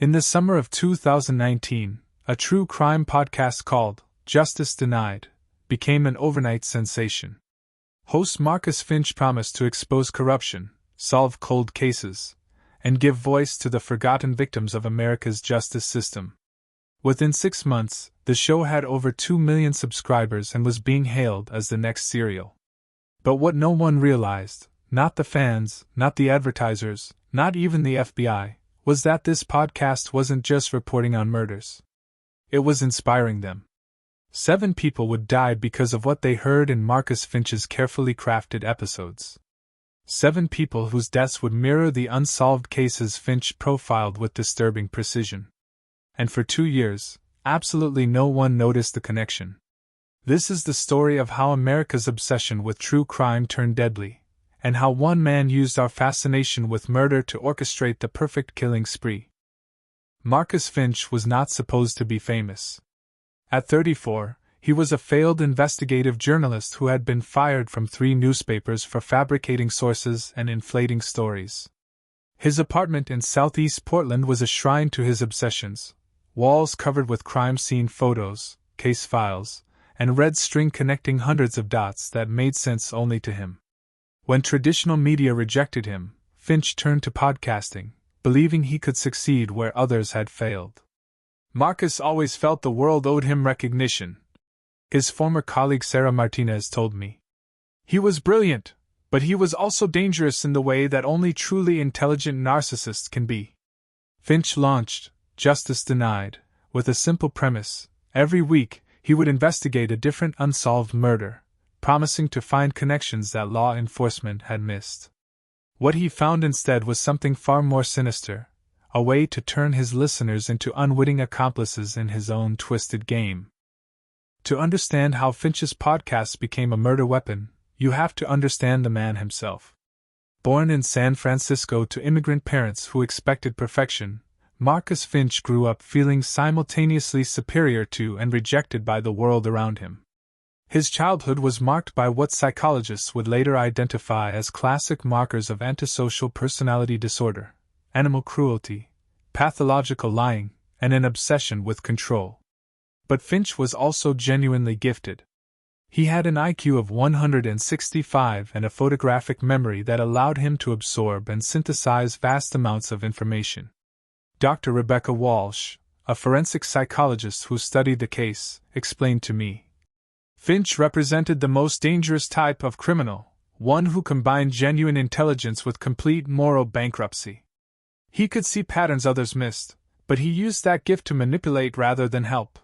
In the summer of 2019, a true crime podcast called Justice Denied became an overnight sensation. Host Marcus Finch promised to expose corruption, solve cold cases, and give voice to the forgotten victims of America's justice system. Within 6 months, the show had over 2 million subscribers and was being hailed as the next Serial. But what no one realized, not the fans, not the advertisers, not even the FBI, was that this podcast wasn't just reporting on murders. It was inspiring them. 7 people would die because of what they heard in Marcus Finch's carefully crafted episodes. 7 people whose deaths would mirror the unsolved cases Finch profiled with disturbing precision. And for 2 years, absolutely no one noticed the connection. This is the story of how America's obsession with true crime turned deadly, and how one man used our fascination with murder to orchestrate the perfect killing spree. Marcus Finch was not supposed to be famous. At 34, he was a failed investigative journalist who had been fired from 3 newspapers for fabricating sources and inflating stories. His apartment in southeast Portland was a shrine to his obsessions, walls covered with crime scene photos, case files, and red string connecting hundreds of dots that made sense only to him. When traditional media rejected him, Finch turned to podcasting, believing he could succeed where others had failed. Marcus always felt the world owed him recognition. His former colleague Sarah Martinez told me. He was brilliant, but he was also dangerous in the way that only truly intelligent narcissists can be. Finch launched Justice Denied with a simple premise. Every week, he would investigate a different unsolved murder, promising to find connections that law enforcement had missed. What he found instead was something far more sinister, a way to turn his listeners into unwitting accomplices in his own twisted game. To understand how Finch's podcast became a murder weapon, you have to understand the man himself. Born in San Francisco to immigrant parents who expected perfection, Marcus Finch grew up feeling simultaneously superior to and rejected by the world around him. His childhood was marked by what psychologists would later identify as classic markers of antisocial personality disorder, animal cruelty, pathological lying, and an obsession with control. But Finch was also genuinely gifted. He had an IQ of 165 and a photographic memory that allowed him to absorb and synthesize vast amounts of information. Dr. Rebecca Walsh, a forensic psychologist who studied the case, explained to me. Finch represented the most dangerous type of criminal, one who combined genuine intelligence with complete moral bankruptcy. He could see patterns others missed, but he used that gift to manipulate rather than help.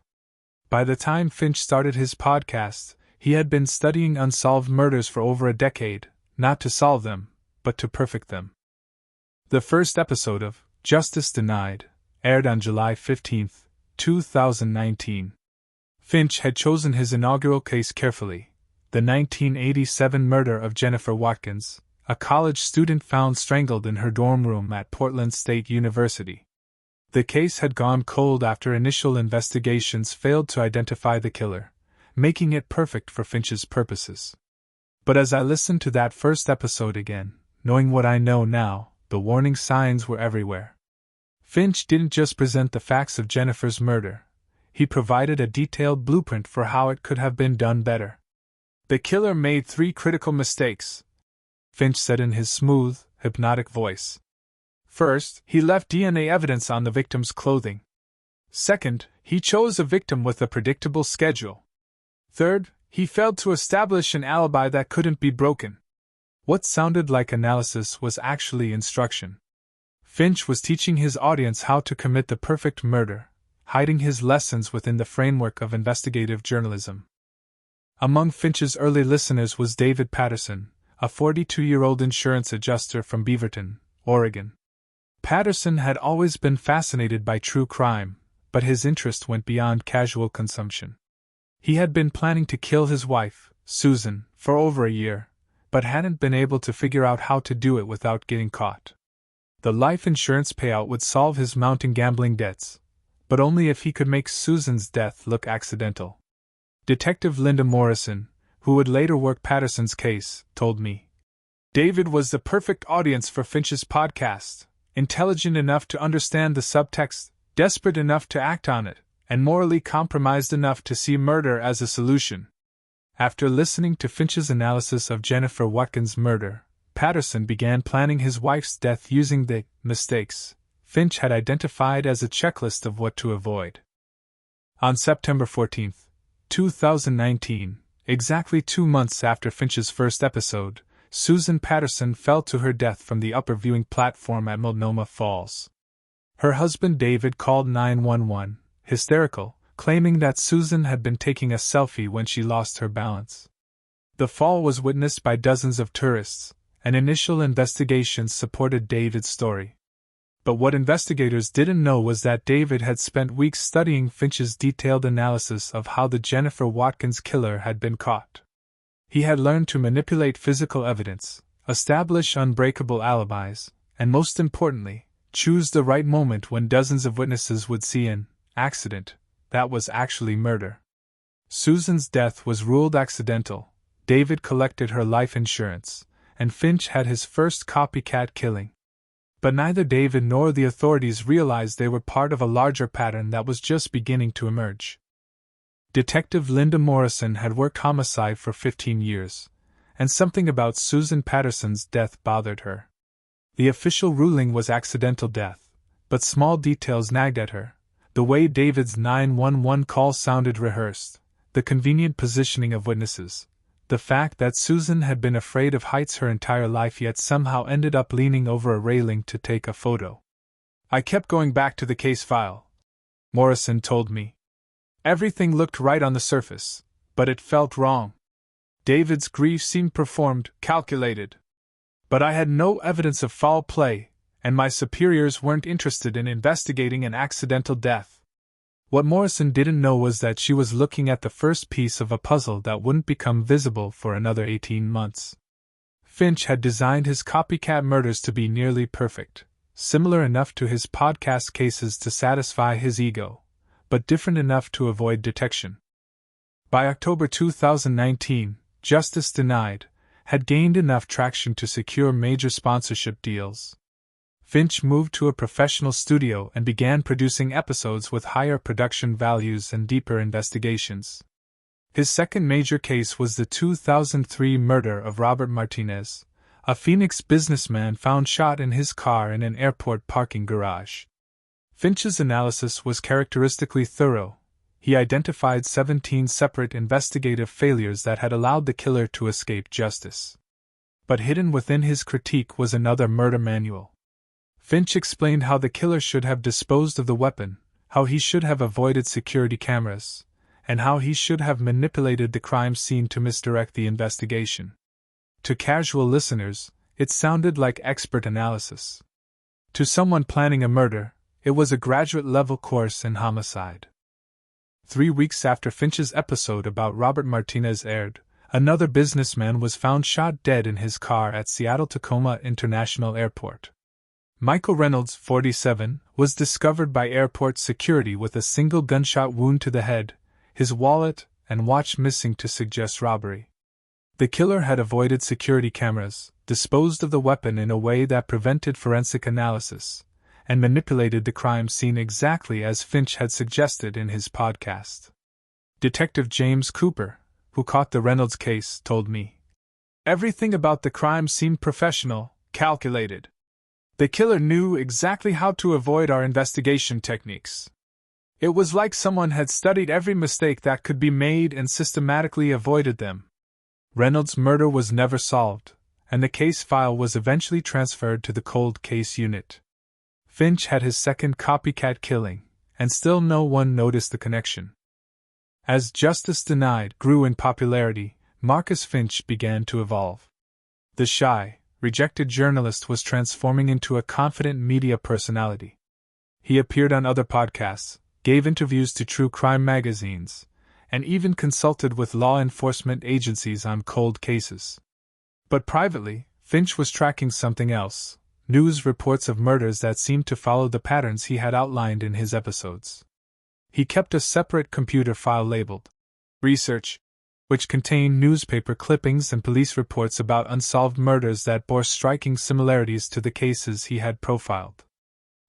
By the time Finch started his podcast, he had been studying unsolved murders for over a decade, not to solve them, but to perfect them. The first episode of Justice Denied aired on July 15, 2019. Finch had chosen his inaugural case carefully, the 1987 murder of Jennifer Watkins, a college student found strangled in her dorm room at Portland State University. The case had gone cold after initial investigations failed to identify the killer, making it perfect for Finch's purposes. But as I listened to that first episode again, knowing what I know now, the warning signs were everywhere. Finch didn't just present the facts of Jennifer's murder. He provided a detailed blueprint for how it could have been done better. The killer made 3 critical mistakes, Finch said in his smooth, hypnotic voice. First, he left DNA evidence on the victim's clothing. Second, he chose a victim with a predictable schedule. Third, he failed to establish an alibi that couldn't be broken. What sounded like analysis was actually instruction. Finch was teaching his audience how to commit the perfect murder, hiding his lessons within the framework of investigative journalism. Among Finch's early listeners was David Patterson, a 42-year-old insurance adjuster from Beaverton, Oregon. Patterson had always been fascinated by true crime, but his interest went beyond casual consumption. He had been planning to kill his wife, Susan, for over a year, but hadn't been able to figure out how to do it without getting caught. The life insurance payout would solve his mounting gambling debts, but only if he could make Susan's death look accidental. Detective Linda Morrison, who would later work Patterson's case, told me. David was the perfect audience for Finch's podcast, intelligent enough to understand the subtext, desperate enough to act on it, and morally compromised enough to see murder as a solution. After listening to Finch's analysis of Jennifer Watkins' murder, Patterson began planning his wife's death using the mistakes Finch had identified as a checklist of what to avoid. On September 14, 2019, exactly 2 months after Finch's first episode, Susan Patterson fell to her death from the upper viewing platform at Multnomah Falls. Her husband David called 911, hysterical, claiming that Susan had been taking a selfie when she lost her balance. The fall was witnessed by dozens of tourists, and initial investigations supported David's story. But what investigators didn't know was that David had spent weeks studying Finch's detailed analysis of how the Jennifer Watkins killer had been caught. He had learned to manipulate physical evidence, establish unbreakable alibis, and most importantly, choose the right moment when dozens of witnesses would see an accident that was actually murder. Susan's death was ruled accidental, David collected her life insurance, and Finch had his first copycat killing. But neither David nor the authorities realized they were part of a larger pattern that was just beginning to emerge. Detective Linda Morrison had worked homicide for 15 years, and something about Susan Patterson's death bothered her. The official ruling was accidental death, but small details nagged at her. The way David's 911 call sounded rehearsed, the convenient positioning of witnesses, the fact that Susan had been afraid of heights her entire life yet somehow ended up leaning over a railing to take a photo. I kept going back to the case file, Morrison told me. Everything looked right on the surface, but it felt wrong. David's grief seemed performed, calculated. But I had no evidence of foul play, and my superiors weren't interested in investigating an accidental death. What Morrison didn't know was that she was looking at the first piece of a puzzle that wouldn't become visible for another 18 months. Finch had designed his copycat murders to be nearly perfect, similar enough to his podcast cases to satisfy his ego, but different enough to avoid detection. By October 2019, Justice Denied had gained enough traction to secure major sponsorship deals. Finch moved to a professional studio and began producing episodes with higher production values and deeper investigations. His second major case was the 2003 murder of Robert Martinez, a Phoenix businessman found shot in his car in an airport parking garage. Finch's analysis was characteristically thorough. He identified 17 separate investigative failures that had allowed the killer to escape justice. But hidden within his critique was another murder manual. Finch explained how the killer should have disposed of the weapon, how he should have avoided security cameras, and how he should have manipulated the crime scene to misdirect the investigation. To casual listeners, it sounded like expert analysis. To someone planning a murder, it was a graduate-level course in homicide. 3 weeks after Finch's episode about Robert Martinez aired, another businessman was found shot dead in his car at Seattle-Tacoma International Airport. Michael Reynolds, 47, was discovered by airport security with a single gunshot wound to the head, his wallet and watch missing to suggest robbery. The killer had avoided security cameras, disposed of the weapon in a way that prevented forensic analysis, and manipulated the crime scene exactly as Finch had suggested in his podcast. Detective James Cooper, who caught the Reynolds case, told me, "Everything about the crime seemed professional, calculated. The killer knew exactly how to avoid our investigation techniques. It was like someone had studied every mistake that could be made and systematically avoided them." Reynolds' murder was never solved, and the case file was eventually transferred to the cold case unit. Finch had his second copycat killing, and still no one noticed the connection. As Justice Denied grew in popularity, Marcus Finch began to evolve. The shy, rejected journalist was transforming into a confident media personality. He appeared on other podcasts, gave interviews to true crime magazines, and even consulted with law enforcement agencies on cold cases. But privately, Finch was tracking something else: news reports of murders that seemed to follow the patterns he had outlined in his episodes. He kept a separate computer file labeled Research which contained newspaper clippings and police reports about unsolved murders that bore striking similarities to the cases he had profiled.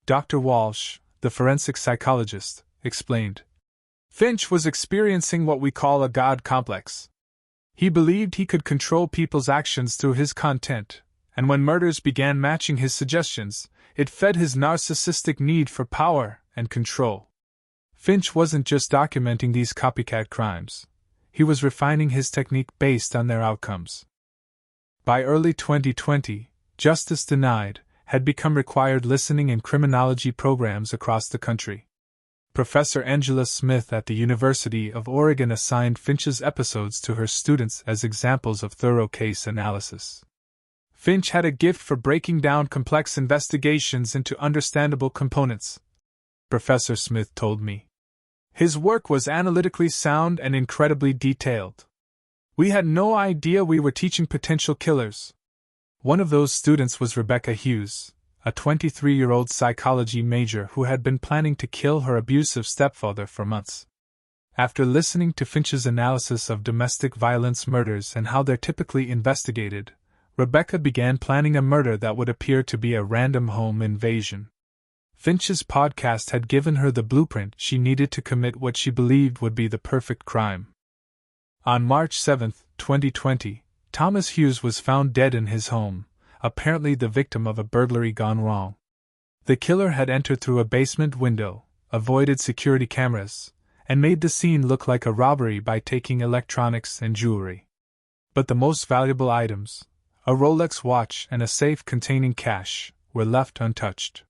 Dr. Walsh, the forensic psychologist, explained. Finch was experiencing what we call a God complex. He believed he could control people's actions through his content, and when murders began matching his suggestions, it fed his narcissistic need for power and control. Finch wasn't just documenting these copycat crimes. He was refining his technique based on their outcomes. By early 2020, Justice Denied had become required listening in criminology programs across the country. Professor Angela Smith at the University of Oregon assigned Finch's episodes to her students as examples of thorough case analysis. Finch had a gift for breaking down complex investigations into understandable components, Professor Smith told me. His work was analytically sound and incredibly detailed. We had no idea we were teaching potential killers. One of those students was Rebecca Hughes, a 23-year-old psychology major who had been planning to kill her abusive stepfather for months. After listening to Finch's analysis of domestic violence murders and how they're typically investigated, Rebecca began planning a murder that would appear to be a random home invasion. Finch's podcast had given her the blueprint she needed to commit what she believed would be the perfect crime. On March 7, 2020, Thomas Hughes was found dead in his home, apparently the victim of a burglary gone wrong. The killer had entered through a basement window, avoided security cameras, and made the scene look like a robbery by taking electronics and jewelry. But the most valuable items, a Rolex watch and a safe containing cash, were left untouched.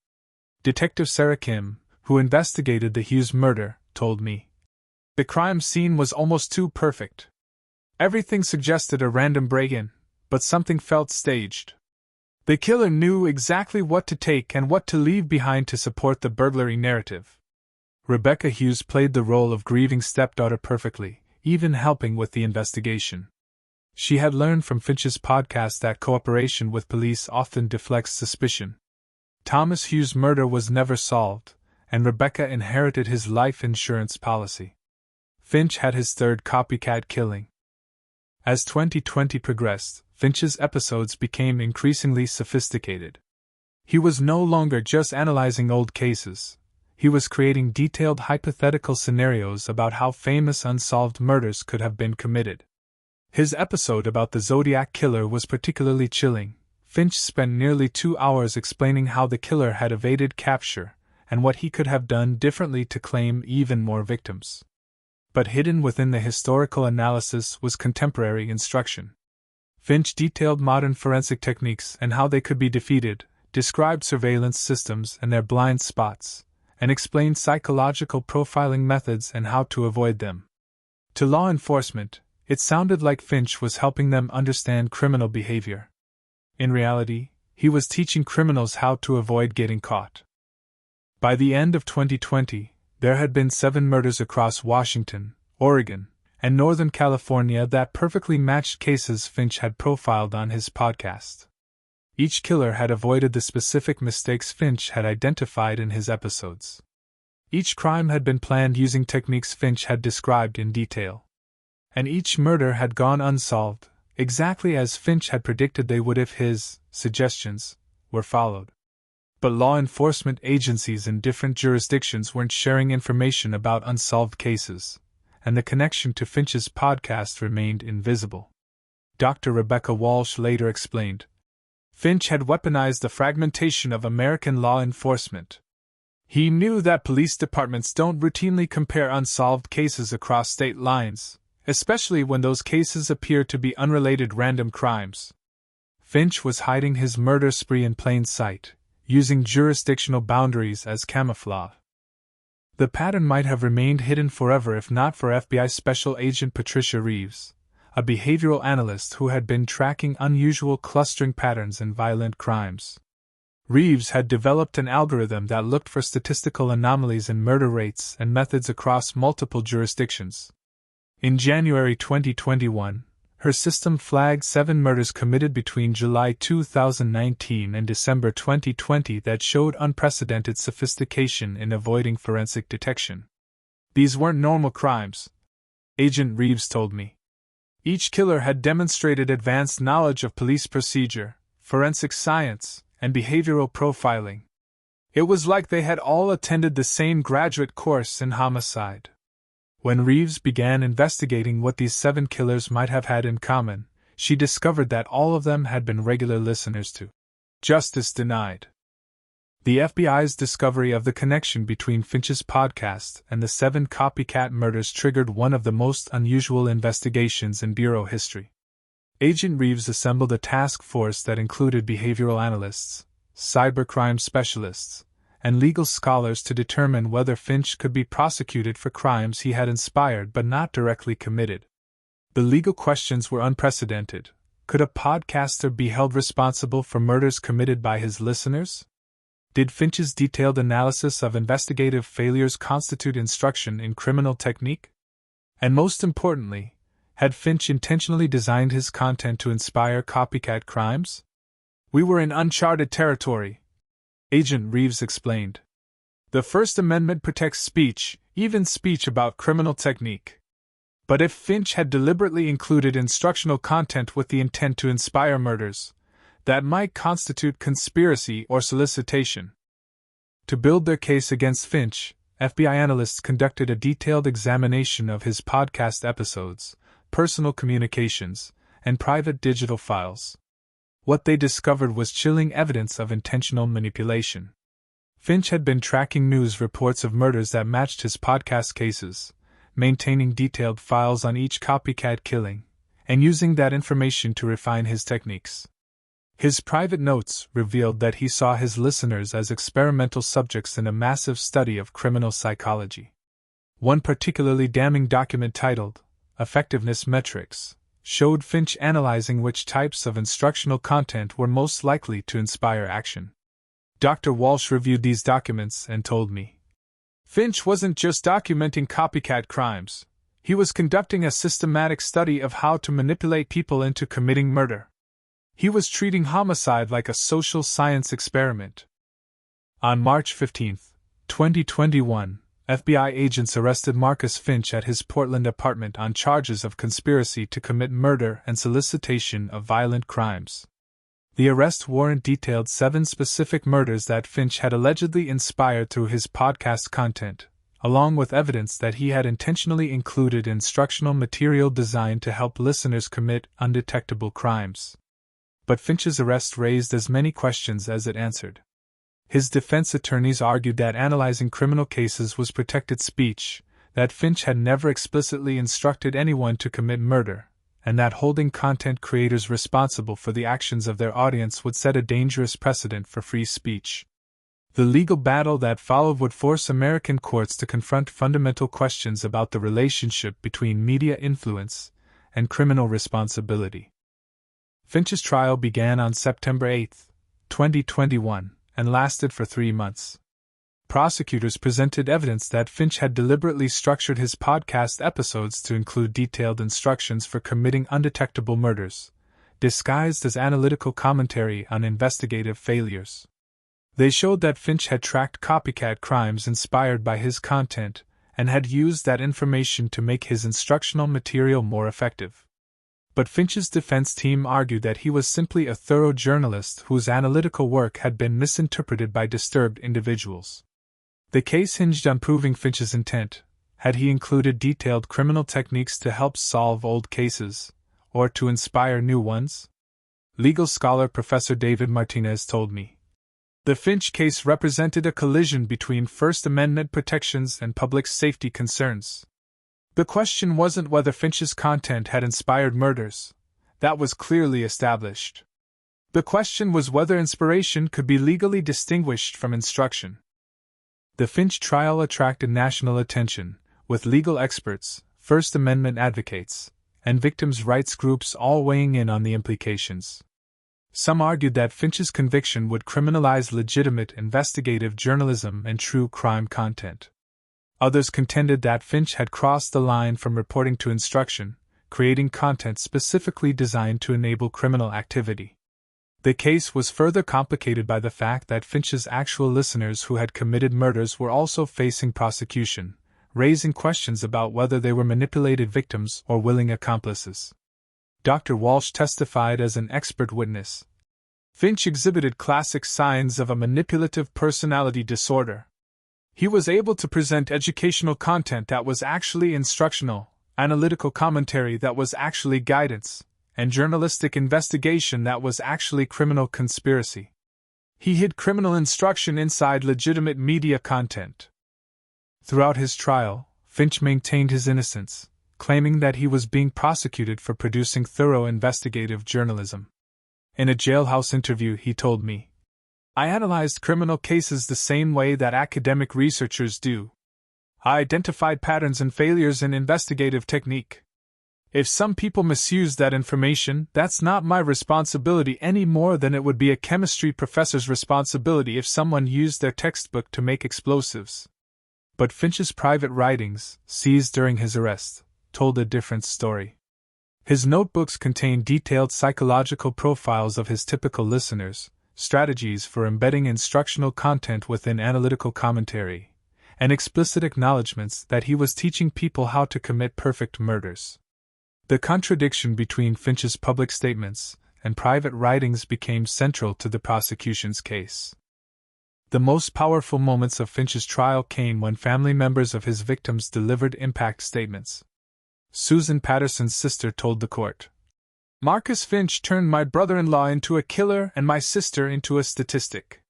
Detective Sarah Kim, who investigated the Hughes murder, told me. The crime scene was almost too perfect. Everything suggested a random break-in, but something felt staged. The killer knew exactly what to take and what to leave behind to support the burglary narrative. Rebecca Hughes played the role of grieving stepdaughter perfectly, even helping with the investigation. She had learned from Finch's podcast that cooperation with police often deflects suspicion. Thomas Hughes' murder was never solved, and Rebecca inherited his life insurance policy. Finch had his third copycat killing. As 2020 progressed, Finch's episodes became increasingly sophisticated. He was no longer just analyzing old cases. He was creating detailed hypothetical scenarios about how famous unsolved murders could have been committed. His episode about the Zodiac Killer was particularly chilling. Finch spent nearly 2 hours explaining how the killer had evaded capture and what he could have done differently to claim even more victims. But hidden within the historical analysis was contemporary instruction. Finch detailed modern forensic techniques and how they could be defeated, described surveillance systems and their blind spots, and explained psychological profiling methods and how to avoid them. To law enforcement, it sounded like Finch was helping them understand criminal behavior. In reality, he was teaching criminals how to avoid getting caught. By the end of 2020, there had been 7 murders across Washington, Oregon, and Northern California that perfectly matched cases Finch had profiled on his podcast. Each killer had avoided the specific mistakes Finch had identified in his episodes. Each crime had been planned using techniques Finch had described in detail. And each murder had gone unsolved, exactly as Finch had predicted they would if his suggestions were followed. But law enforcement agencies in different jurisdictions weren't sharing information about unsolved cases, and the connection to Finch's podcast remained invisible. Dr. Rebecca Walsh later explained, Finch had weaponized the fragmentation of American law enforcement. He knew that police departments don't routinely compare unsolved cases across state lines, especially when those cases appear to be unrelated random crimes. Finch was hiding his murder spree in plain sight, using jurisdictional boundaries as camouflage. The pattern might have remained hidden forever if not for FBI Special Agent Patricia Reeves, a behavioral analyst who had been tracking unusual clustering patterns in violent crimes. Reeves had developed an algorithm that looked for statistical anomalies in murder rates and methods across multiple jurisdictions. In January 2021, her system flagged 7 murders committed between July 2019 and December 2020 that showed unprecedented sophistication in avoiding forensic detection. These weren't normal crimes, Agent Reeves told me. Each killer had demonstrated advanced knowledge of police procedure, forensic science, and behavioral profiling. It was like they had all attended the same graduate course in homicide. When Reeves began investigating what these 7 killers might have had in common, she discovered that all of them had been regular listeners to Justice Denied. The FBI's discovery of the connection between Finch's podcast and the 7 copycat murders triggered one of the most unusual investigations in Bureau history. Agent Reeves assembled a task force that included behavioral analysts, cybercrime specialists, and legal scholars to determine whether Finch could be prosecuted for crimes he had inspired but not directly committed. The legal questions were unprecedented. Could a podcaster be held responsible for murders committed by his listeners? Did Finch's detailed analysis of investigative failures constitute instruction in criminal technique? And most importantly, had Finch intentionally designed his content to inspire copycat crimes? We were in uncharted territory, Agent Reeves explained. The First Amendment protects speech, even speech about criminal technique. But if Finch had deliberately included instructional content with the intent to inspire murders, that might constitute conspiracy or solicitation. To build their case against Finch, FBI analysts conducted a detailed examination of his podcast episodes, personal communications, and private digital files. What they discovered was chilling evidence of intentional manipulation. Finch had been tracking news reports of murders that matched his podcast cases, maintaining detailed files on each copycat killing, and using that information to refine his techniques. His private notes revealed that he saw his listeners as experimental subjects in a massive study of criminal psychology. One particularly damning document titled Effectiveness Metrics showed Finch analyzing which types of instructional content were most likely to inspire action. Dr. Walsh reviewed these documents and told me, Finch wasn't just documenting copycat crimes, he was conducting a systematic study of how to manipulate people into committing murder. He was treating homicide like a social science experiment. On March 15, 2021, FBI agents arrested Marcus Finch at his Portland apartment on charges of conspiracy to commit murder and solicitation of violent crimes. The arrest warrant detailed 7 specific murders that Finch had allegedly inspired through his podcast content, along with evidence that he had intentionally included instructional material designed to help listeners commit undetectable crimes. But Finch's arrest raised as many questions as it answered. His defense attorneys argued that analyzing criminal cases was protected speech, that Finch had never explicitly instructed anyone to commit murder, and that holding content creators responsible for the actions of their audience would set a dangerous precedent for free speech. The legal battle that followed would force American courts to confront fundamental questions about the relationship between media influence and criminal responsibility. Finch's trial began on September 8, 2021, and lasted for 3 months. Prosecutors presented evidence that Finch had deliberately structured his podcast episodes to include detailed instructions for committing undetectable murders, disguised as analytical commentary on investigative failures. They showed that Finch had tracked copycat crimes inspired by his content and had used that information to make his instructional material more effective. But Finch's defense team argued that he was simply a thorough journalist whose analytical work had been misinterpreted by disturbed individuals. The case hinged on proving Finch's intent. Had he included detailed criminal techniques to help solve old cases, or to inspire new ones? Legal scholar Professor David Martinez told me. The Finch case represented a collision between First Amendment protections and public safety concerns. The question wasn't whether Finch's content had inspired murders. That was clearly established. The question was whether inspiration could be legally distinguished from instruction. The Finch trial attracted national attention, with legal experts, First Amendment advocates, and victims' rights groups all weighing in on the implications. Some argued that Finch's conviction would criminalize legitimate investigative journalism and true crime content. Others contended that Finch had crossed the line from reporting to instruction, creating content specifically designed to enable criminal activity. The case was further complicated by the fact that Finch's actual listeners who had committed murders were also facing prosecution, raising questions about whether they were manipulated victims or willing accomplices. Dr. Walsh testified as an expert witness. Finch exhibited classic signs of a manipulative personality disorder. He was able to present educational content that was actually instructional, analytical commentary that was actually guidance, and journalistic investigation that was actually criminal conspiracy. He hid criminal instruction inside legitimate media content. Throughout his trial, Finch maintained his innocence, claiming that he was being prosecuted for producing thorough investigative journalism. In a jailhouse interview, he told me, "I analyzed criminal cases the same way that academic researchers do. I identified patterns and failures in investigative technique. If some people misuse that information, that's not my responsibility any more than it would be a chemistry professor's responsibility if someone used their textbook to make explosives." But Finch's private writings, seized during his arrest, told a different story. His notebooks contain detailed psychological profiles of his typical listeners, strategies for embedding instructional content within analytical commentary, and explicit acknowledgments that he was teaching people how to commit perfect murders. The contradiction between Finch's public statements and private writings became central to the prosecution's case. The most powerful moments of Finch's trial came when family members of his victims delivered impact statements. Susan Patterson's sister told the court, "Marcus Finch turned my brother-in-law into a killer and my sister into a statistic.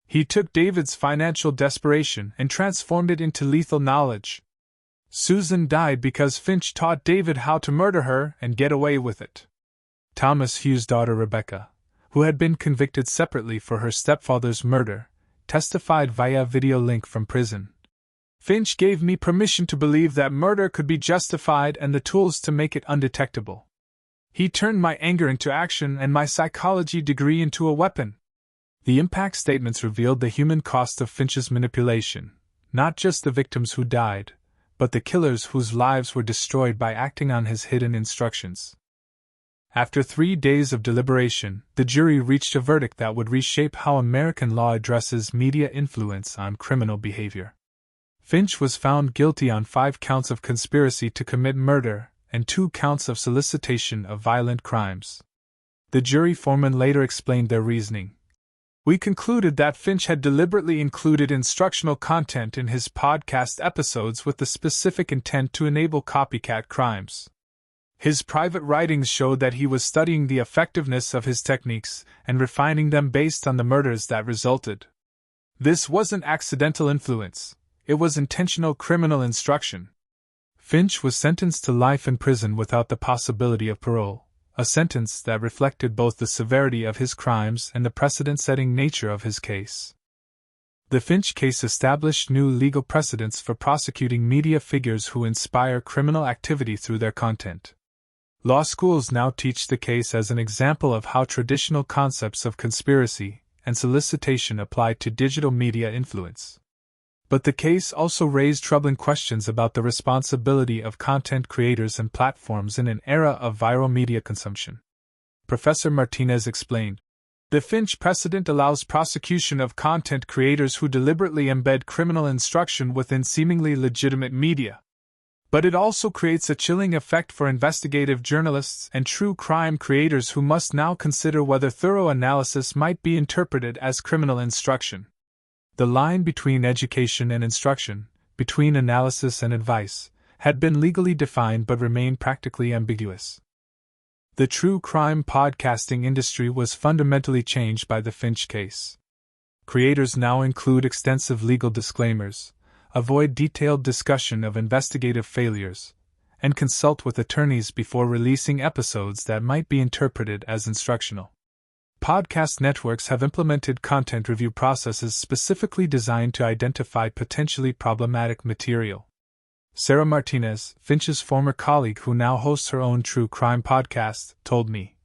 He took David's financial desperation and transformed it into lethal knowledge. Susan died because Finch taught David how to murder her and get away with it." Thomas Hughes' daughter Rebecca, who had been convicted separately for her stepfather's murder, testified via video link from prison. "Finch gave me permission to believe that murder could be justified and the tools to make it undetectable. He turned my anger into action and my psychology degree into a weapon." The impact statements revealed the human cost of Finch's manipulation, not just the victims who died, but the killers whose lives were destroyed by acting on his hidden instructions. After 3 days of deliberation, the jury reached a verdict that would reshape how American law addresses media influence on criminal behavior. Finch was found guilty on 5 counts of conspiracy to commit murder and 2 counts of solicitation of violent crimes. The jury foreman later explained their reasoning. "We concluded that Finch had deliberately included instructional content in his podcast episodes with the specific intent to enable copycat crimes. His private writings showed that he was studying the effectiveness of his techniques and refining them based on the murders that resulted. This wasn't accidental influence. It was intentional criminal instruction." Finch was sentenced to life in prison without the possibility of parole, a sentence that reflected both the severity of his crimes and the precedent-setting nature of his case. The Finch case established new legal precedents for prosecuting media figures who inspire criminal activity through their content. Law schools now teach the case as an example of how traditional concepts of conspiracy and solicitation apply to digital media influence. But the case also raised troubling questions about the responsibility of content creators and platforms in an era of viral media consumption. Professor Martinez explained, "The Finch precedent allows prosecution of content creators who deliberately embed criminal instruction within seemingly legitimate media. But it also creates a chilling effect for investigative journalists and true crime creators who must now consider whether thorough analysis might be interpreted as criminal instruction." The line between education and instruction, between analysis and advice, had been legally defined but remained practically ambiguous. The true crime podcasting industry was fundamentally changed by the Finch case. Creators now include extensive legal disclaimers, avoid detailed discussion of investigative failures, and consult with attorneys before releasing episodes that might be interpreted as instructional. Podcast networks have implemented content review processes specifically designed to identify potentially problematic material. Sarah Martinez, Finch's former colleague who now hosts her own true crime podcast, told me,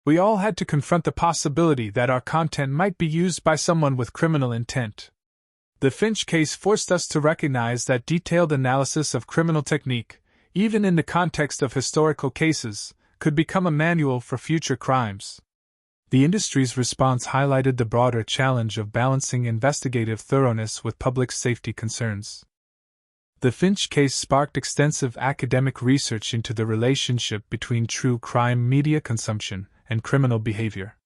"We all had to confront the possibility that our content might be used by someone with criminal intent. The Finch case forced us to recognize that detailed analysis of criminal technique, even in the context of historical cases, could become a manual for future crimes." The industry's response highlighted the broader challenge of balancing investigative thoroughness with public safety concerns. The Finch case sparked extensive academic research into the relationship between true crime media consumption and criminal behavior.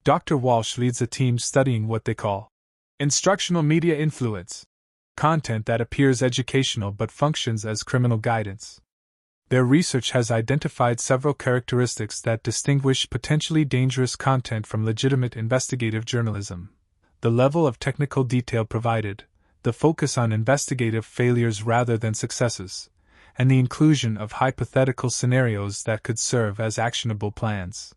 Dr. Walsh leads a team studying what they call instructional media influence, content that appears educational but functions as criminal guidance. Their research has identified several characteristics that distinguish potentially dangerous content from legitimate investigative journalism: the level of technical detail provided, the focus on investigative failures rather than successes, and the inclusion of hypothetical scenarios that could serve as actionable plans.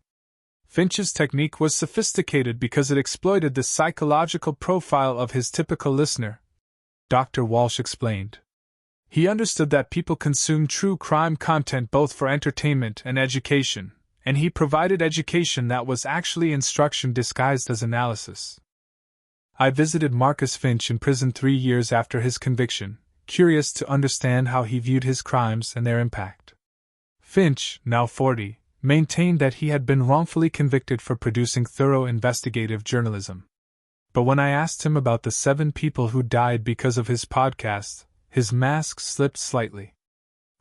Finch's technique was sophisticated because it exploited the psychological profile of his typical listener, Dr. Walsh explained. He understood that people consume true crime content both for entertainment and education, and he provided education that was actually instruction disguised as analysis. I visited Marcus Finch in prison 3 years after his conviction, curious to understand how he viewed his crimes and their impact. Finch, now 40, maintained that he had been wrongfully convicted for producing thorough investigative journalism. But when I asked him about the 7 people who died because of his podcast, his mask slipped slightly.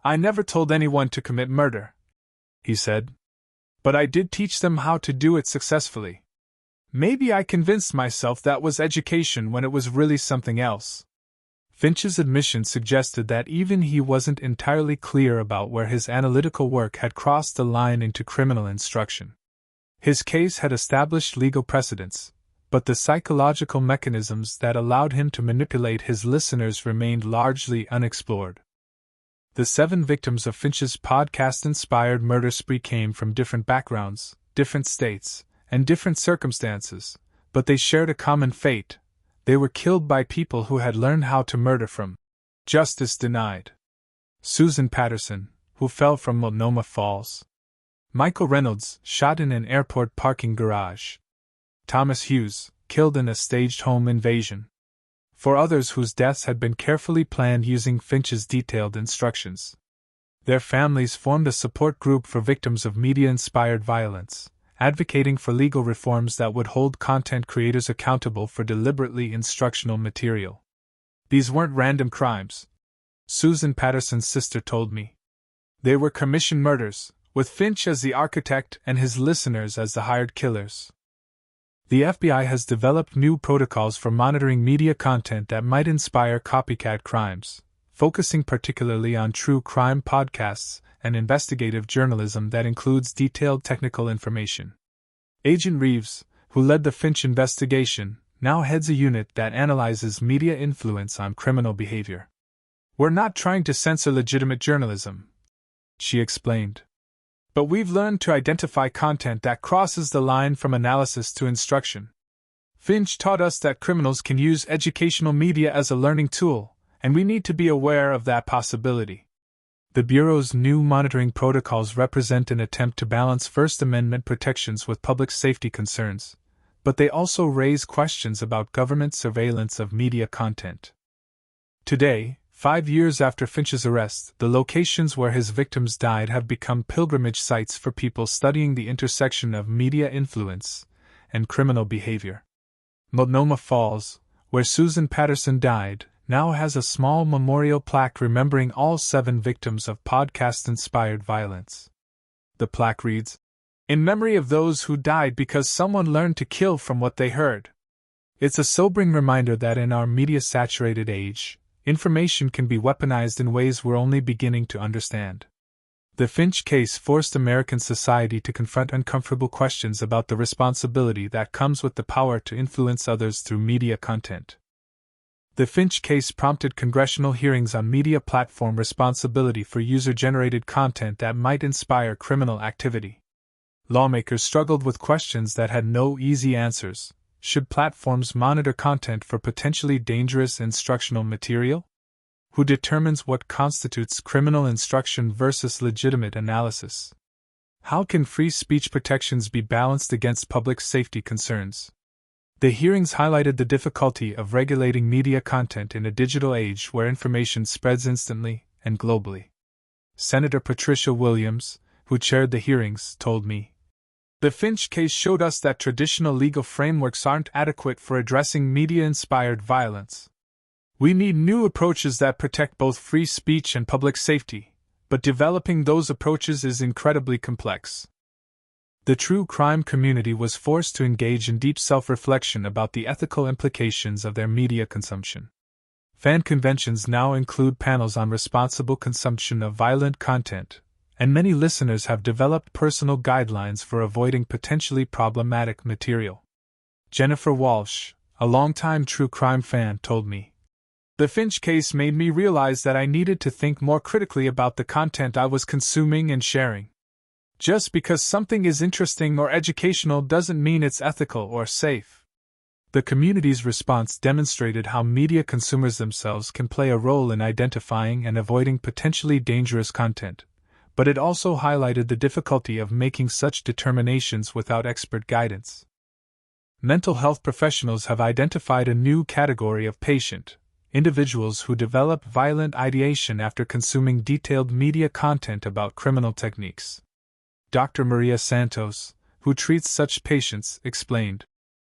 "I never told anyone to commit murder," he said. "But I did teach them how to do it successfully. Maybe I convinced myself that was education when it was really something else." Finch's admission suggested that even he wasn't entirely clear about where his analytical work had crossed the line into criminal instruction. His case had established legal precedents, but the psychological mechanisms that allowed him to manipulate his listeners remained largely unexplored. The 7 victims of Finch's podcast-inspired murder spree came from different backgrounds, different states, and different circumstances, but they shared a common fate: they were killed by people who had learned how to murder from justice denied. Susan Patterson, who fell from Multnomah Falls. Michael Reynolds, shot in an airport parking garage. Thomas Hughes, killed in a staged home invasion. For others whose deaths had been carefully planned using Finch's detailed instructions. Their families formed a support group for victims of media-inspired violence, advocating for legal reforms that would hold content creators accountable for deliberately instructional material. These weren't random crimes, Susan Patterson's sister told me. They were commission murders, with Finch as the architect and his listeners as the hired killers. The FBI has developed new protocols for monitoring media content that might inspire copycat crimes, focusing particularly on true crime podcasts and investigative journalism that includes detailed technical information. Agent Reeves, who led the Finch investigation, now heads a unit that analyzes media influence on criminal behavior. "We're not trying to censor legitimate journalism," she explained. "But we've learned to identify content that crosses the line from analysis to instruction. Finch taught us that criminals can use educational media as a learning tool, and we need to be aware of that possibility." The Bureau's new monitoring protocols represent an attempt to balance First Amendment protections with public safety concerns, but they also raise questions about government surveillance of media content. Today, 5 years after Finch's arrest, the locations where his victims died have become pilgrimage sites for people studying the intersection of media influence and criminal behavior. Multnomah Falls, where Susan Patterson died, now has a small memorial plaque remembering all 7 victims of podcast-inspired violence. The plaque reads, "In memory of those who died because someone learned to kill from what they heard." It's a sobering reminder that in our media-saturated age, information can be weaponized in ways we're only beginning to understand. The Finch case forced American society to confront uncomfortable questions about the responsibility that comes with the power to influence others through media content. The Finch case prompted congressional hearings on media platform responsibility for user-generated content that might inspire criminal activity. Lawmakers struggled with questions that had no easy answers. Should platforms monitor content for potentially dangerous instructional material? Who determines what constitutes criminal instruction versus legitimate analysis? How can free speech protections be balanced against public safety concerns? The hearings highlighted the difficulty of regulating media content in a digital age where information spreads instantly and globally. Senator Patricia Williams, who chaired the hearings, told me, "The Finch case showed us that traditional legal frameworks aren't adequate for addressing media-inspired violence. We need new approaches that protect both free speech and public safety, but developing those approaches is incredibly complex. The true crime community was forced to engage in deep self-reflection about the ethical implications of their media consumption. Fan conventions now include panels on responsible consumption of violent content, and many listeners have developed personal guidelines for avoiding potentially problematic material. Jennifer Walsh, a longtime true crime fan, told me, "The Finch case made me realize that I needed to think more critically about the content I was consuming and sharing. Just because something is interesting or educational doesn't mean it's ethical or safe." The community's response demonstrated how media consumers themselves can play a role in identifying and avoiding potentially dangerous content, but it also highlighted the difficulty of making such determinations without expert guidance. Mental health professionals have identified a new category of patient, individuals who develop violent ideation after consuming detailed media content about criminal techniques. Dr. Maria Santos, who treats such patients, explained,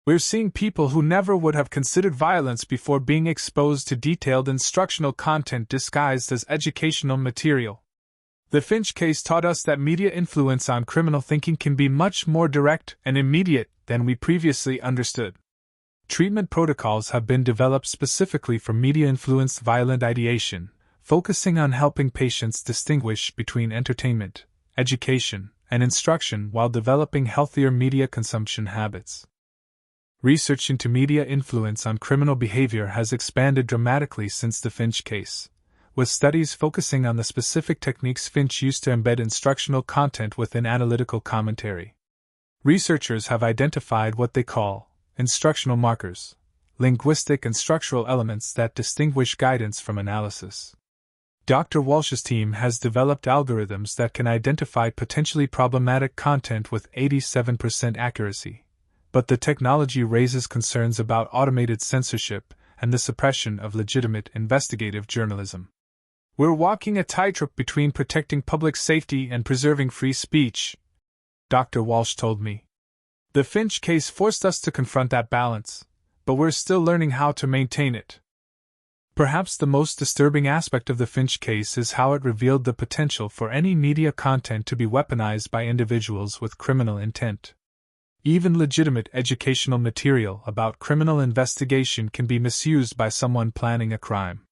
"We're seeing people who never would have considered violence before being exposed to detailed instructional content disguised as educational material. The Finch case taught us that media influence on criminal thinking can be much more direct and immediate than we previously understood." Treatment protocols have been developed specifically for media-influenced violent ideation, focusing on helping patients distinguish between entertainment, education, and instruction while developing healthier media consumption habits. Research into media influence on criminal behavior has expanded dramatically since the Finch case, with studies focusing on the specific techniques Finch used to embed instructional content within analytical commentary. Researchers have identified what they call instructional markers, linguistic and structural elements that distinguish guidance from analysis. Dr. Walsh's team has developed algorithms that can identify potentially problematic content with 87% accuracy, but the technology raises concerns about automated censorship and the suppression of legitimate investigative journalism. "We're walking a tightrope between protecting public safety and preserving free speech," Dr. Walsh told me. "The Finch case forced us to confront that balance, but we're still learning how to maintain it." Perhaps the most disturbing aspect of the Finch case is how it revealed the potential for any media content to be weaponized by individuals with criminal intent. Even legitimate educational material about criminal investigation can be misused by someone planning a crime.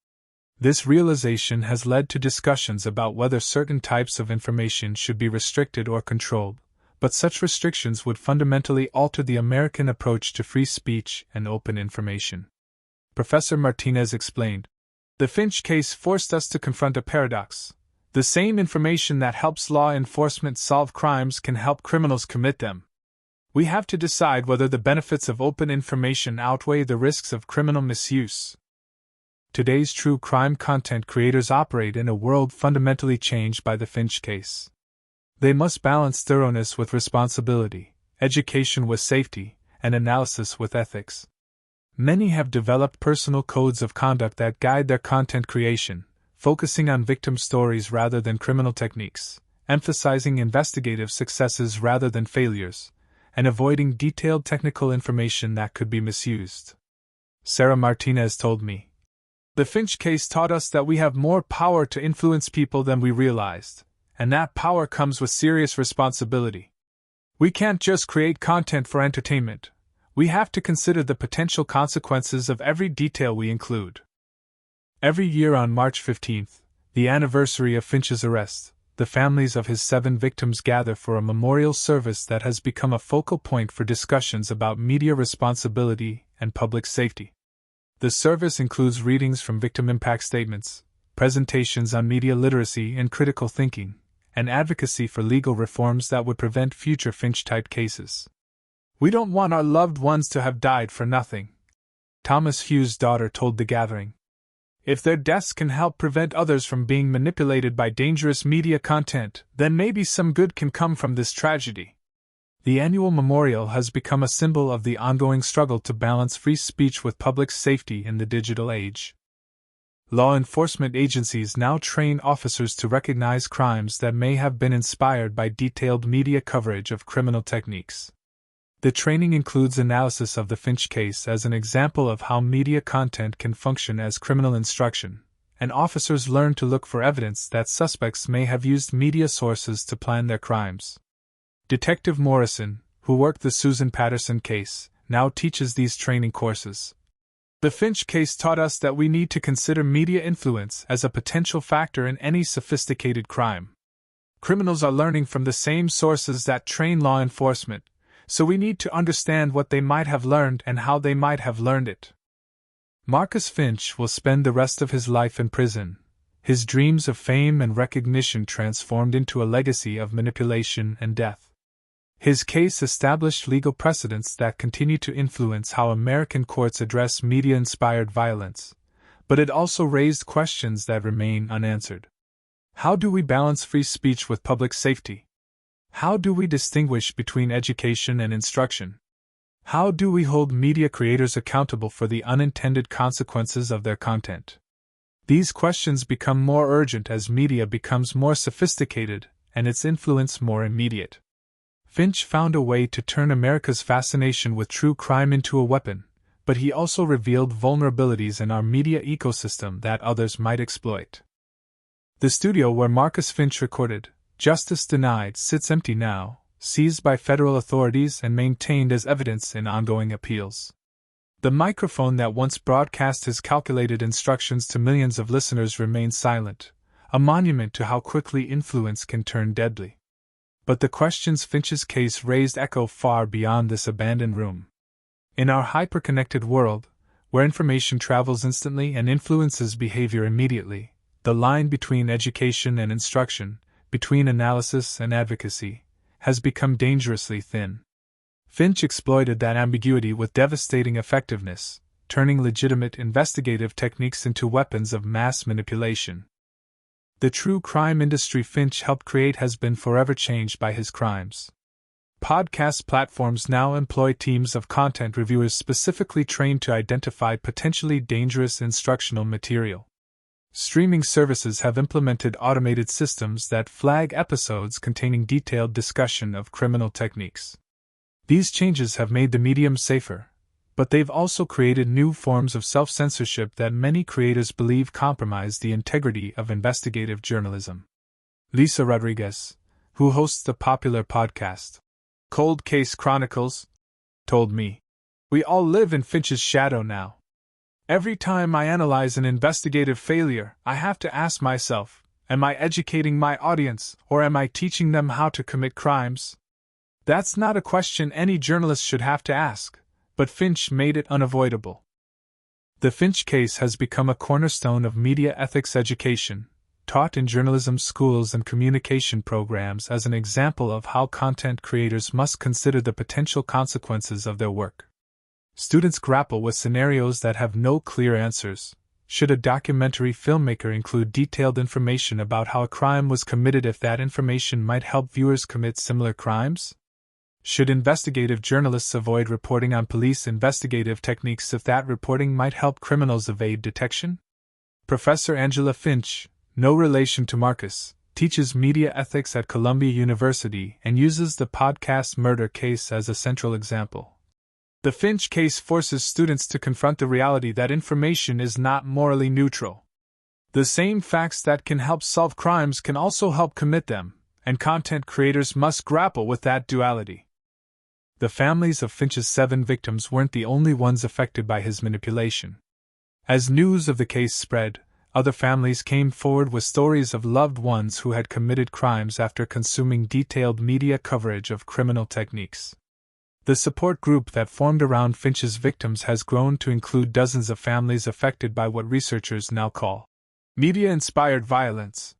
This realization has led to discussions about whether certain types of information should be restricted or controlled, but such restrictions would fundamentally alter the American approach to free speech and open information. Professor Martinez explained, "The Finch case forced us to confront a paradox. The same information that helps law enforcement solve crimes can help criminals commit them. We have to decide whether the benefits of open information outweigh the risks of criminal misuse." Today's true crime content creators operate in a world fundamentally changed by the Finch case. They must balance thoroughness with responsibility, education with safety, and analysis with ethics. Many have developed personal codes of conduct that guide their content creation, focusing on victim stories rather than criminal techniques, emphasizing investigative successes rather than failures, and avoiding detailed technical information that could be misused. Sarah Martinez told me, "The Finch case taught us that we have more power to influence people than we realized, and that power comes with serious responsibility. We can't just create content for entertainment. We have to consider the potential consequences of every detail we include." Every year on March 15th, the anniversary of Finch's arrest, the families of his 7 victims gather for a memorial service that has become a focal point for discussions about media responsibility and public safety. The service includes readings from victim impact statements, presentations on media literacy and critical thinking, and advocacy for legal reforms that would prevent future Finch-type cases. "We don't want our loved ones to have died for nothing," Thomas Hughes' daughter told the gathering. "If their deaths can help prevent others from being manipulated by dangerous media content, then maybe some good can come from this tragedy." The annual memorial has become a symbol of the ongoing struggle to balance free speech with public safety in the digital age. Law enforcement agencies now train officers to recognize crimes that may have been inspired by detailed media coverage of criminal techniques. The training includes analysis of the Finch case as an example of how media content can function as criminal instruction, and officers learn to look for evidence that suspects may have used media sources to plan their crimes. Detective Morrison, who worked the Susan Patterson case, now teaches these training courses. The Finch case taught us that we need to consider media influence as a potential factor in any sophisticated crime. Criminals are learning from the same sources that train law enforcement, so we need to understand what they might have learned and how they might have learned it. Marcus Finch will spend the rest of his life in prison, his dreams of fame and recognition transformed into a legacy of manipulation and death. His case established legal precedents that continue to influence how American courts address media-inspired violence, but it also raised questions that remain unanswered. How do we balance free speech with public safety? How do we distinguish between education and instruction? How do we hold media creators accountable for the unintended consequences of their content? These questions become more urgent as media becomes more sophisticated and its influence more immediate. Finch found a way to turn America's fascination with true crime into a weapon, but he also revealed vulnerabilities in our media ecosystem that others might exploit. The studio where Marcus Finch recorded Justice Denied sits empty now, seized by federal authorities and maintained as evidence in ongoing appeals. The microphone that once broadcast his calculated instructions to millions of listeners remains silent, a monument to how quickly influence can turn deadly. But the questions Finch's case raised echo far beyond this abandoned room. In our hyper-connected world, where information travels instantly and influences behavior immediately, the line between education and instruction, between analysis and advocacy, has become dangerously thin. Finch exploited that ambiguity with devastating effectiveness, turning legitimate investigative techniques into weapons of mass manipulation. The true crime industry Finch helped create has been forever changed by his crimes. Podcast platforms now employ teams of content reviewers specifically trained to identify potentially dangerous instructional material. Streaming services have implemented automated systems that flag episodes containing detailed discussion of criminal techniques. These changes have made the medium safer, but they've also created new forms of self-censorship that many creators believe compromise the integrity of investigative journalism. Lisa Rodriguez, who hosts the popular podcast Cold Case Chronicles, told me, "We all live in Finch's shadow now. Every time I analyze an investigative failure, I have to ask myself, am I educating my audience, or am I teaching them how to commit crimes? That's not a question any journalist should have to ask, but Finch made it unavoidable." The Finch case has become a cornerstone of media ethics education, taught in journalism schools and communication programs as an example of how content creators must consider the potential consequences of their work. Students grapple with scenarios that have no clear answers. Should a documentary filmmaker include detailed information about how a crime was committed if that information might help viewers commit similar crimes? Should investigative journalists avoid reporting on police investigative techniques if that reporting might help criminals evade detection? Professor Angela Finch, no relation to Marcus, teaches media ethics at Columbia University and uses the podcast Murder Case as a central example. The Finch case forces students to confront the reality that information is not morally neutral. The same facts that can help solve crimes can also help commit them, and content creators must grapple with that duality. The families of Finch's 7 victims weren't the only ones affected by his manipulation. As news of the case spread, other families came forward with stories of loved ones who had committed crimes after consuming detailed media coverage of criminal techniques. The support group that formed around Finch's victims has grown to include dozens of families affected by what researchers now call media-inspired violence.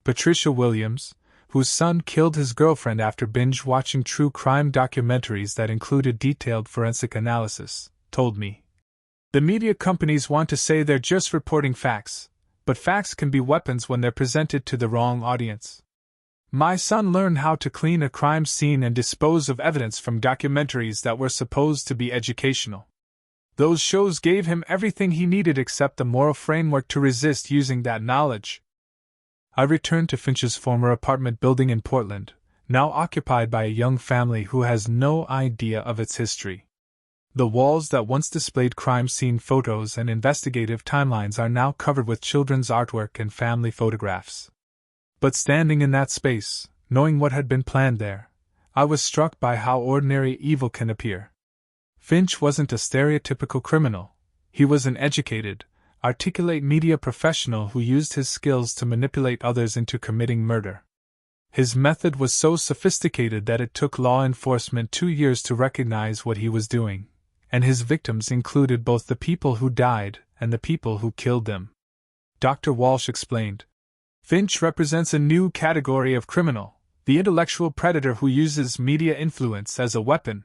Patricia Williams, whose son killed his girlfriend after binge-watching true crime documentaries that included detailed forensic analysis, told me, "The media companies want to say they're just reporting facts, but facts can be weapons when they're presented to the wrong audience. My son learned how to clean a crime scene and dispose of evidence from documentaries that were supposed to be educational. Those shows gave him everything he needed except the moral framework to resist using that knowledge." I returned to Finch's former apartment building in Portland, now occupied by a young family who has no idea of its history. The walls that once displayed crime scene photos and investigative timelines are now covered with children's artwork and family photographs. But standing in that space, knowing what had been planned there, I was struck by how ordinary evil can appear. Finch wasn't a stereotypical criminal. He was an educated, articulate media professional who used his skills to manipulate others into committing murder. His method was so sophisticated that it took law enforcement 2 years to recognize what he was doing, and his victims included both the people who died and the people who killed them. Dr. Walsh explained. Finch represents a new category of criminal, the intellectual predator who uses media influence as a weapon.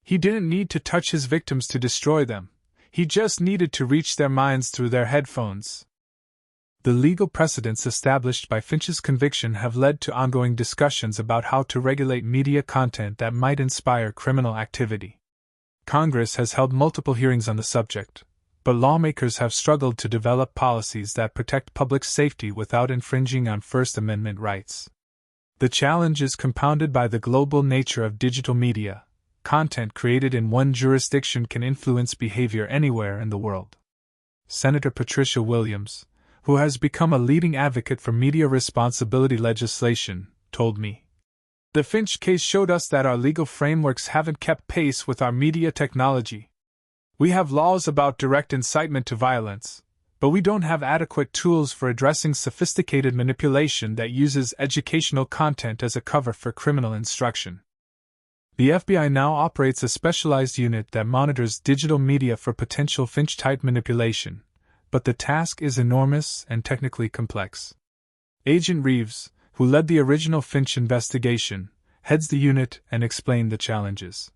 He didn't need to touch his victims to destroy them. He just needed to reach their minds through their headphones. The legal precedents established by Finch's conviction have led to ongoing discussions about how to regulate media content that might inspire criminal activity. Congress has held multiple hearings on the subject, but lawmakers have struggled to develop policies that protect public safety without infringing on First Amendment rights. The challenge is compounded by the global nature of digital media. Content created in one jurisdiction can influence behavior anywhere in the world. Senator Patricia Williams, who has become a leading advocate for media responsibility legislation, told me. The Finch case showed us that our legal frameworks haven't kept pace with our media technology. We have laws about direct incitement to violence, but we don't have adequate tools for addressing sophisticated manipulation that uses educational content as a cover for criminal instruction. The FBI now operates a specialized unit that monitors digital media for potential Finch-type manipulation, but the task is enormous and technically complex. Agent Reeves, who led the original Finch investigation, heads the unit and explained the challenges.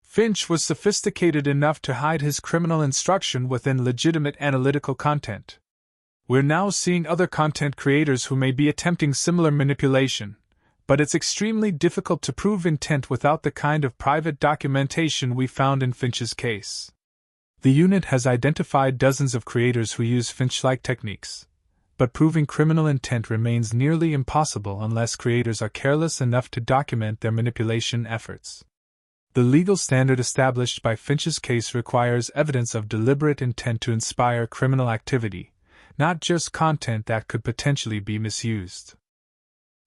Finch was sophisticated enough to hide his criminal instruction within legitimate analytical content. We're now seeing other content creators who may be attempting similar manipulation, but it's extremely difficult to prove intent without the kind of private documentation we found in Finch's case. The unit has identified dozens of creators who use Finch-like techniques, but proving criminal intent remains nearly impossible unless creators are careless enough to document their manipulation efforts. The legal standard established by Finch's case requires evidence of deliberate intent to inspire criminal activity, not just content that could potentially be misused.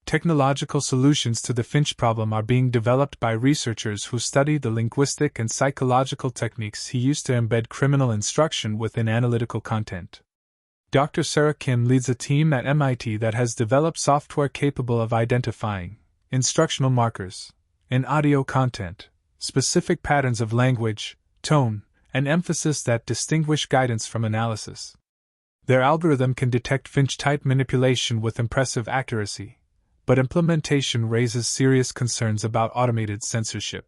Technological solutions to the Finch problem are being developed by researchers who study the linguistic and psychological techniques he used to embed criminal instruction within analytical content. Dr. Sarah Kim leads a team at MIT that has developed software capable of identifying instructional markers in audio content, specific patterns of language, tone, and emphasis that distinguish guidance from analysis. Their algorithm can detect Finch-type manipulation with impressive accuracy, but implementation raises serious concerns about automated censorship.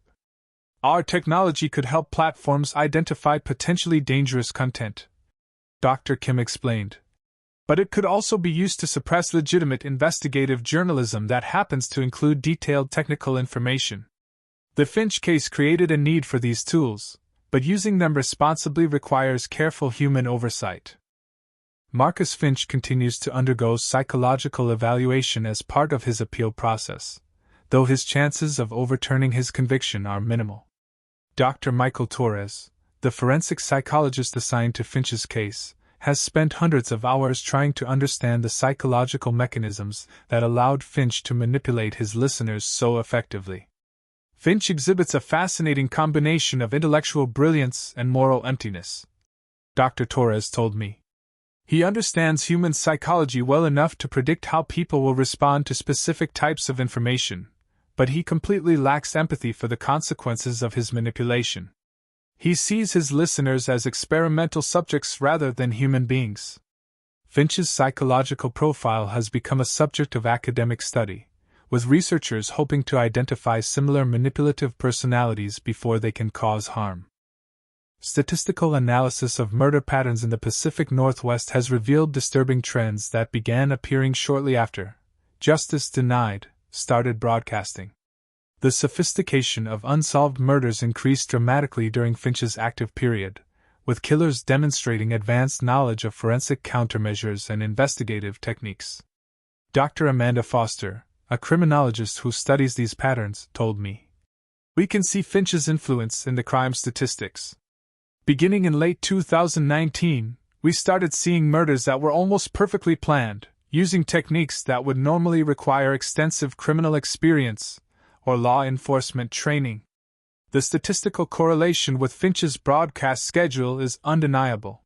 Our technology could help platforms identify potentially dangerous content, Dr. Kim explained. But it could also be used to suppress legitimate investigative journalism that happens to include detailed technical information. The Finch case created a need for these tools, but using them responsibly requires careful human oversight. Marcus Finch continues to undergo psychological evaluation as part of his appeal process, though his chances of overturning his conviction are minimal. Dr. Michael Torres, the forensic psychologist assigned to Finch's case, has spent hundreds of hours trying to understand the psychological mechanisms that allowed Finch to manipulate his listeners so effectively. Finch exhibits a fascinating combination of intellectual brilliance and moral emptiness, Dr. Torres told me. He understands human psychology well enough to predict how people will respond to specific types of information, but he completely lacks empathy for the consequences of his manipulation. He sees his listeners as experimental subjects rather than human beings. Finch's psychological profile has become a subject of academic study, with researchers hoping to identify similar manipulative personalities before they can cause harm. Statistical analysis of murder patterns in the Pacific Northwest has revealed disturbing trends that began appearing shortly after Justice Denied started broadcasting. The sophistication of unsolved murders increased dramatically during Finch's active period, with killers demonstrating advanced knowledge of forensic countermeasures and investigative techniques. Dr. Amanda Foster, a criminologist who studies these patterns, told me. We can see Finch's influence in the crime statistics. Beginning in late 2019, we started seeing murders that were almost perfectly planned, using techniques that would normally require extensive criminal experience or law enforcement training. The statistical correlation with Finch's broadcast schedule is undeniable.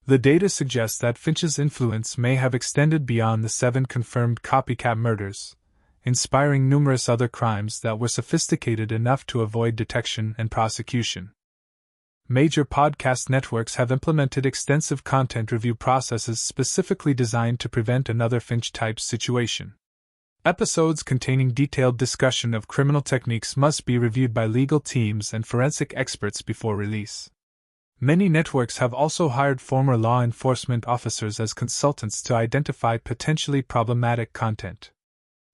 The data suggests that Finch's influence may have extended beyond the 7 confirmed copycat murders, inspiring numerous other crimes that were sophisticated enough to avoid detection and prosecution. Major podcast networks have implemented extensive content review processes specifically designed to prevent another Finch-type situation. Episodes containing detailed discussion of criminal techniques must be reviewed by legal teams and forensic experts before release. Many networks have also hired former law enforcement officers as consultants to identify potentially problematic content.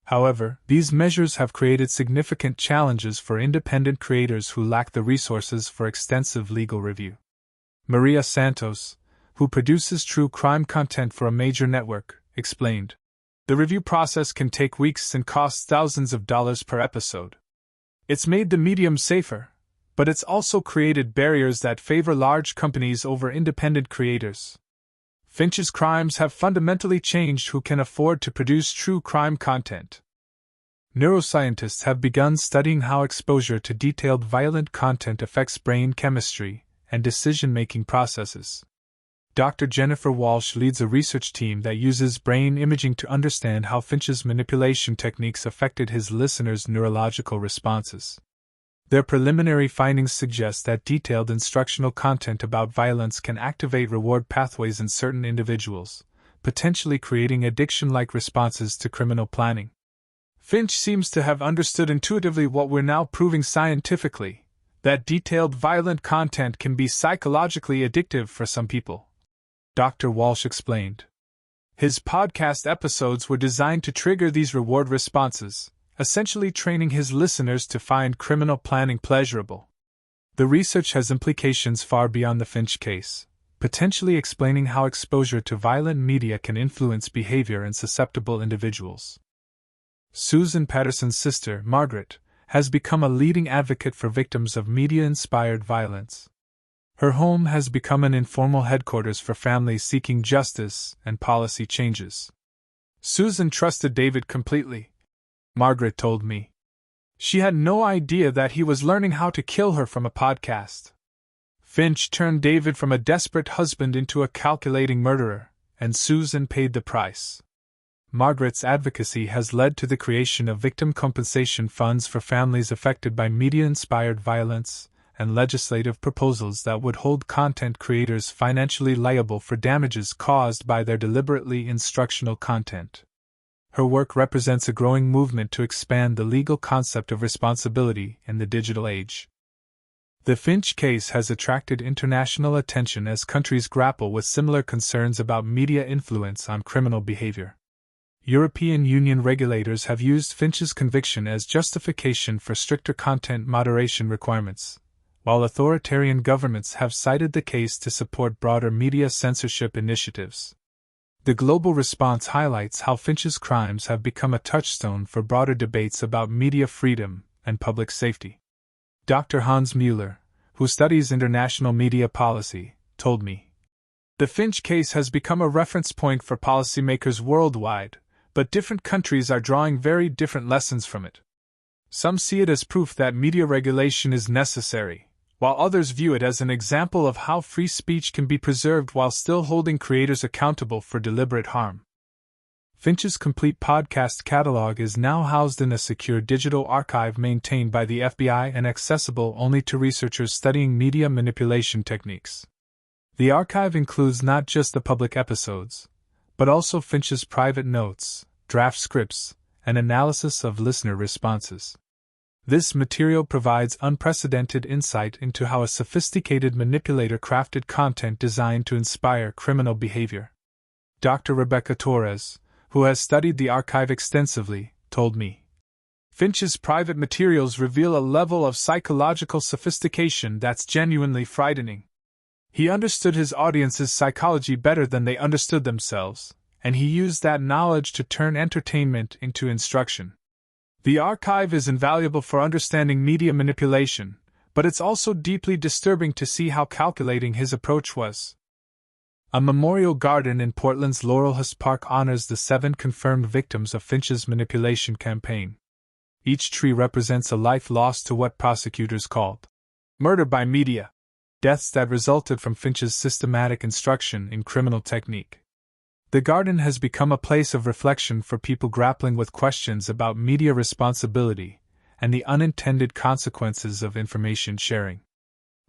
However, these measures have created significant challenges for independent creators who lack the resources for extensive legal review. Maria Santos, who produces true crime content for a major network, explained, "The review process can take weeks and cost thousands of dollars per episode. It's made the medium safer, but it's also created barriers that favor large companies over independent creators. Finch's crimes have fundamentally changed who can afford to produce true crime content." Neuroscientists have begun studying how exposure to detailed violent content affects brain chemistry and decision-making processes. Dr. Jennifer Walsh leads a research team that uses brain imaging to understand how Finch's manipulation techniques affected his listeners' neurological responses. Their preliminary findings suggest that detailed instructional content about violence can activate reward pathways in certain individuals, potentially creating addiction-like responses to criminal planning. Finch seems to have understood intuitively what we're now proving scientifically, that detailed violent content can be psychologically addictive for some people. Dr. Walsh explained. His podcast episodes were designed to trigger these reward responses, essentially training his listeners to find criminal planning pleasurable. The research has implications far beyond the Finch case, potentially explaining how exposure to violent media can influence behavior in susceptible individuals. Susan Patterson's sister, Margaret, has become a leading advocate for victims of media-inspired violence. Her home has become an informal headquarters for families seeking justice and policy changes. Susan trusted David completely, Margaret told me. She had no idea that he was learning how to kill her from a podcast. Finch turned David from a desperate husband into a calculating murderer, and Susan paid the price. Margaret's advocacy has led to the creation of victim compensation funds for families affected by media-inspired violence, and legislative proposals that would hold content creators financially liable for damages caused by their deliberately instructional content. Her work represents a growing movement to expand the legal concept of responsibility in the digital age. The Finch case has attracted international attention as countries grapple with similar concerns about media influence on criminal behavior. European Union regulators have used Finch's conviction as justification for stricter content moderation requirements, while authoritarian governments have cited the case to support broader media censorship initiatives. The global response highlights how Finch's crimes have become a touchstone for broader debates about media freedom and public safety. Dr. Hans Mueller, who studies international media policy, told me, "The Finch case has become a reference point for policymakers worldwide, but different countries are drawing very different lessons from it. Some see it as proof that media regulation is necessary, while others view it as an example of how free speech can be preserved while still holding creators accountable for deliberate harm." Finch's complete podcast catalog is now housed in a secure digital archive maintained by the FBI and accessible only to researchers studying media manipulation techniques. The archive includes not just the public episodes, but also Finch's private notes, draft scripts, and analysis of listener responses. This material provides unprecedented insight into how a sophisticated manipulator crafted content designed to inspire criminal behavior. Dr. Rebecca Torres, who has studied the archive extensively, told me, "Finch's private materials reveal a level of psychological sophistication that's genuinely frightening. He understood his audience's psychology better than they understood themselves, and he used that knowledge to turn entertainment into instruction." The archive is invaluable for understanding media manipulation, but it's also deeply disturbing to see how calculating his approach was. A memorial garden in Portland's Laurelhurst Park honors the 7 confirmed victims of Finch's manipulation campaign. Each tree represents a life lost to what prosecutors called murder by media, deaths that resulted from Finch's systematic instruction in criminal technique. The garden has become a place of reflection for people grappling with questions about media responsibility and the unintended consequences of information sharing.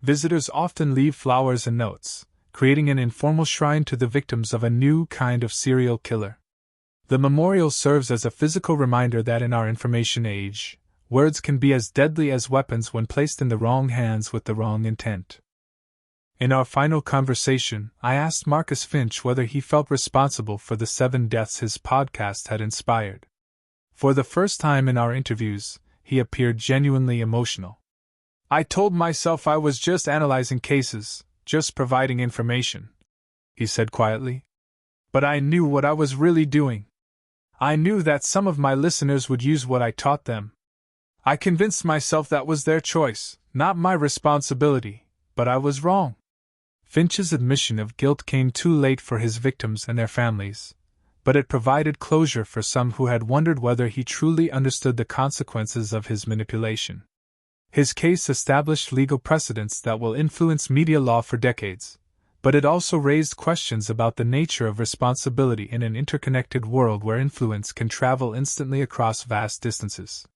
Visitors often leave flowers and notes, creating an informal shrine to the victims of a new kind of serial killer. The memorial serves as a physical reminder that in our information age, words can be as deadly as weapons when placed in the wrong hands with the wrong intent. In our final conversation, I asked Marcus Finch whether he felt responsible for the 7 deaths his podcast had inspired. For the first time in our interviews, he appeared genuinely emotional. "I told myself I was just analyzing cases, just providing information," he said quietly. "But I knew what I was really doing. I knew that some of my listeners would use what I taught them. I convinced myself that was their choice, not my responsibility, but I was wrong." Finch's admission of guilt came too late for his victims and their families, but it provided closure for some who had wondered whether he truly understood the consequences of his manipulation. His case established legal precedents that will influence media law for decades, but it also raised questions about the nature of responsibility in an interconnected world where influence can travel instantly across vast distances.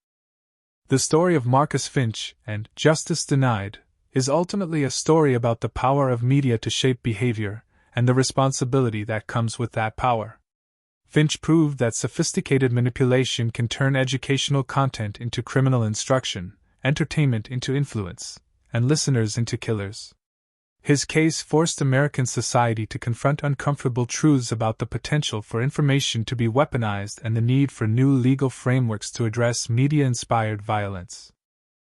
The story of Marcus Finch and Justice Denied is ultimately a story about the power of media to shape behavior and the responsibility that comes with that power. Finch proved that sophisticated manipulation can turn educational content into criminal instruction, entertainment into influence, and listeners into killers. His case forced American society to confront uncomfortable truths about the potential for information to be weaponized and the need for new legal frameworks to address media-inspired violence.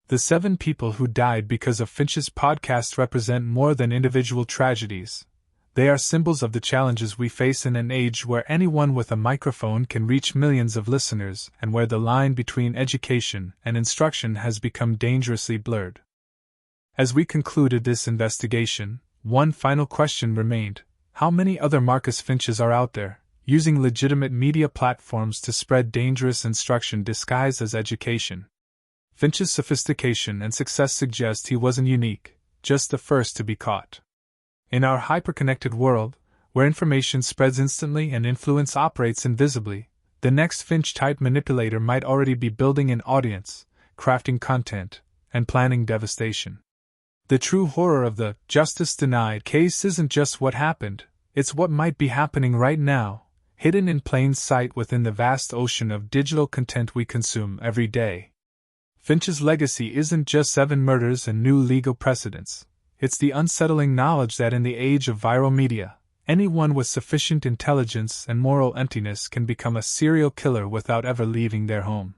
The 7 people who died because of Finch's podcast represent more than individual tragedies. They are symbols of the challenges we face in an age where anyone with a microphone can reach millions of listeners and where the line between education and instruction has become dangerously blurred. As we concluded this investigation, one final question remained: how many other Marcus Finches are out there, using legitimate media platforms to spread dangerous instruction disguised as education? Finch's sophistication and success suggest he wasn't unique, just the first to be caught. In our hyper-connected world, where information spreads instantly and influence operates invisibly, the next Finch-type manipulator might already be building an audience, crafting content, and planning devastation. The true horror of the Justice Denied case isn't just what happened, it's what might be happening right now, hidden in plain sight within the vast ocean of digital content we consume every day. Finch's legacy isn't just 7 murders and new legal precedents. It's the unsettling knowledge that in the age of viral media, anyone with sufficient intelligence and moral emptiness can become a serial killer without ever leaving their home.